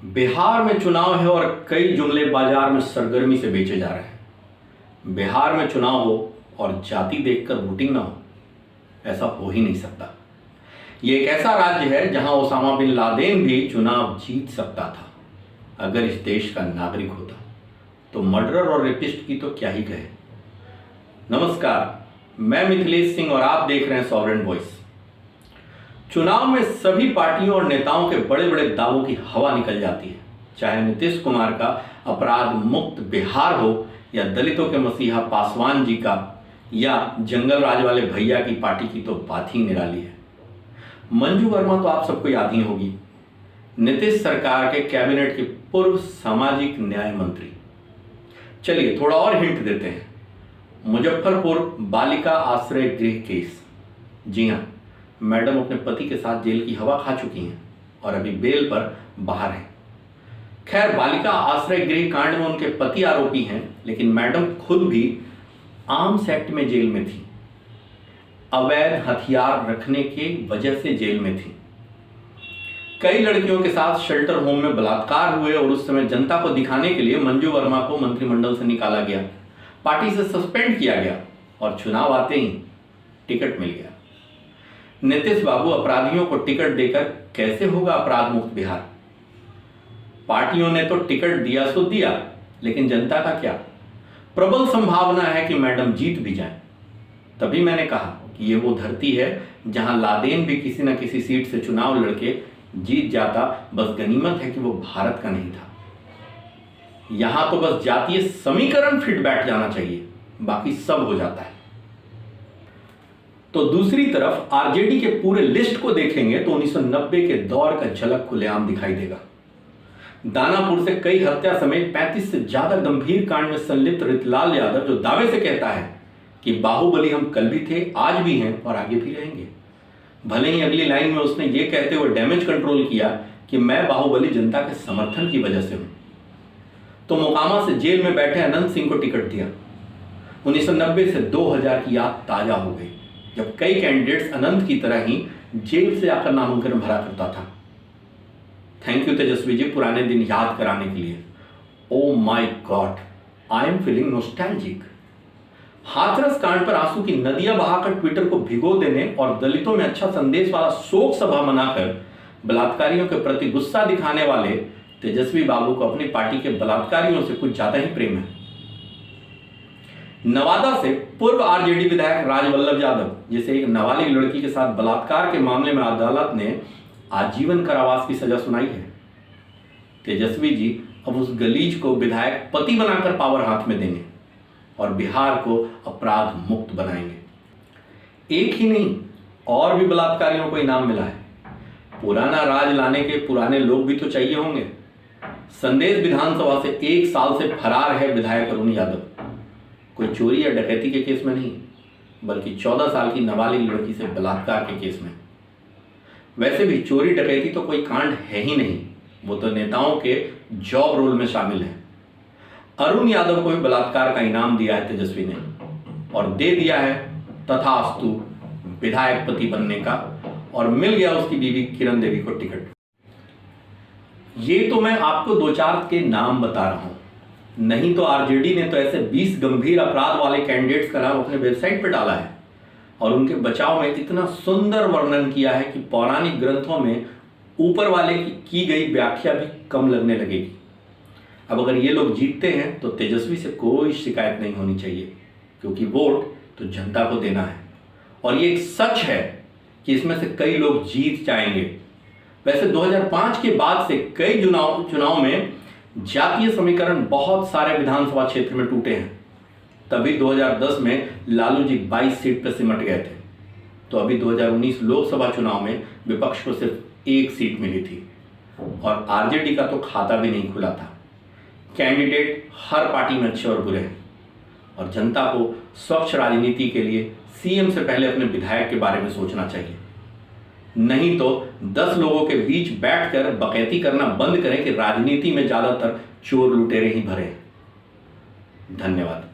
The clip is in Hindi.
बिहार में चुनाव है और कई जुमले बाजार में सरगर्मी से बेचे जा रहे हैं। बिहार में चुनाव हो और जाति देखकर वोटिंग ना हो, ऐसा हो ही नहीं सकता। ये एक ऐसा राज्य है जहां ओसामा बिन लादेन भी चुनाव जीत सकता था अगर इस देश का नागरिक होता। तो मर्डरर और रेपिस्ट की तो क्या ही कहे। नमस्कार, मैं मिथिलेश सिंह और आप देख रहे हैं सॉवरेन वॉइस। चुनाव में सभी पार्टियों और नेताओं के बड़े बड़े दावों की हवा निकल जाती है, चाहे नीतीश कुमार का अपराध मुक्त बिहार हो या दलितों के मसीहा पासवान जी का या जंगल राज वाले भैया की पार्टी की तो बात ही निराली है। मंजू वर्मा तो आप सबको याद ही होगी, नीतीश सरकार के कैबिनेट के पूर्व सामाजिक न्याय मंत्री। चलिए थोड़ा और हिंट देते हैं। मुजफ्फरपुर बालिका आश्रय गृह केस, जी हाँ, मैडम अपने पति के साथ जेल की हवा खा चुकी हैं और अभी बेल पर बाहर हैं। खैर, बालिका आश्रय गृह कांड में उनके पति आरोपी हैं, लेकिन मैडम खुद भी आर्म्स एक्ट में जेल में थी। अवैध हथियार रखने के वजह से जेल में थी। कई लड़कियों के साथ शेल्टर होम में बलात्कार हुए और उस समय जनता को दिखाने के लिए मंजू वर्मा को मंत्रिमंडल से निकाला गया, पार्टी से सस्पेंड किया गया और चुनाव आते ही टिकट मिल गया। नीतीश बाबू अपराधियों को टिकट देकर कैसे होगा अपराध मुक्त बिहार? पार्टियों ने तो टिकट दिया सो दिया, लेकिन जनता का क्या? प्रबल संभावना है कि मैडम जीत भी जाए। तभी मैंने कहा कि ये वो धरती है जहां लादेन भी किसी न किसी सीट से चुनाव लड़के जीत जाता, बस गनीमत है कि वो भारत का नहीं था। यहां तो बस जातीय समीकरण फिट बैठ जाना चाहिए, बाकी सब हो जाता है। तो दूसरी तरफ आरजेडी के पूरे लिस्ट को देखेंगे तो 1990 के दौर का झलक खुलेआम दिखाई देगा। दानापुर से कई हत्या समेत 35 से ज्यादा गंभीर कांड में संलिप्त रितलाल यादव, जो दावे से कहता है कि बाहुबली हम कल भी थे, आज भी हैं और आगे भी रहेंगे। भले ही अगली लाइन में उसने ये कहते हुए डैमेज कंट्रोल किया कि मैं बाहुबली जनता के समर्थन की वजह से हूं। तो मोकामा से जेल में बैठे अनंत सिंह को टिकट दिया। 1990 से 2000 की याद ताजा हो गई, जब कई कैंडिडेट्स अनंत की तरह ही जेल से आकर नामांकन भरा करता था। थैंक यू तेजस्वी जी पुराने दिन याद कराने के लिए। Oh my God, I am feeling nostalgic. Hathras कांड पर आंसू की नदियां बहाकर ट्विटर को भिगो देने और दलितों में अच्छा संदेश वाला शोक सभा मनाकर बलात्कारियों के प्रति गुस्सा दिखाने वाले तेजस्वी बाबू को अपनी पार्टी के बलात्कारियों से कुछ ज्यादा ही प्रेम है। नवादा से पूर्व आरजेडी विधायक राजवल्लभ यादव, जिसे एक नाबालिग लड़की के साथ बलात्कार के मामले में अदालत ने आजीवन कारावास की सजा सुनाई है। तेजस्वी जी अब उस गलीज को विधायक पति बनाकर पावर हाथ में देंगे और बिहार को अपराध मुक्त बनाएंगे। एक ही नहीं, और भी बलात्कारियों को इनाम मिला है। पुराना राज लाने के पुराने लोग भी तो चाहिए होंगे। संदेश विधानसभा से 1 साल से फरार है विधायक अरुण यादव। कोई चोरी या डकैती के केस में नहीं, बल्कि 14 साल की नाबालिग लड़की से बलात्कार के केस में। वैसे भी चोरी डकैती तो कोई कांड है ही नहीं, वो तो नेताओं के जॉब रोल में शामिल है। अरुण यादव को भी बलात्कार का इनाम दिया है तेजस्वी ने, और दे दिया है तथास्तु विधायक पति बनने का, और मिल गया उसकी बीवी किरण देवी को टिकट। ये तो मैं आपको 2-4 के नाम बता रहा हूं, नहीं तो आरजेडी ने तो ऐसे 20 गंभीर अपराध वाले कैंडिडेट्स का नाम अपने वेबसाइट पर डाला है और उनके बचाव में इतना सुंदर वर्णन किया है कि पौराणिक ग्रंथों में ऊपर वाले की गई व्याख्या भी कम लगने लगेगी। अब अगर ये लोग जीतते हैं तो तेजस्वी से कोई शिकायत नहीं होनी चाहिए, क्योंकि वोट तो जनता को देना है। और ये एक सच है कि इसमें से कई लोग जीत जाएंगे। वैसे 2005 के बाद से कई चुनाव में जातीय समीकरण बहुत सारे विधानसभा क्षेत्र में टूटे हैं। तभी 2010 में लालू जी 22 सीट पर सिमट गए थे। तो अभी 2019 लोकसभा चुनाव में विपक्ष को सिर्फ 1 सीट मिली थी और आरजेडी का तो खाता भी नहीं खुला था। कैंडिडेट हर पार्टी में अच्छे और बुरे हैं, और जनता को स्वच्छ राजनीति के लिए सीएम से पहले अपने विधायक के बारे में सोचना चाहिए। नहीं तो 10 लोगों के बीच बैठकर बकैती करना बंद करें कि राजनीति में ज्यादातर चोर लुटेरे ही भरे हैं। धन्यवाद।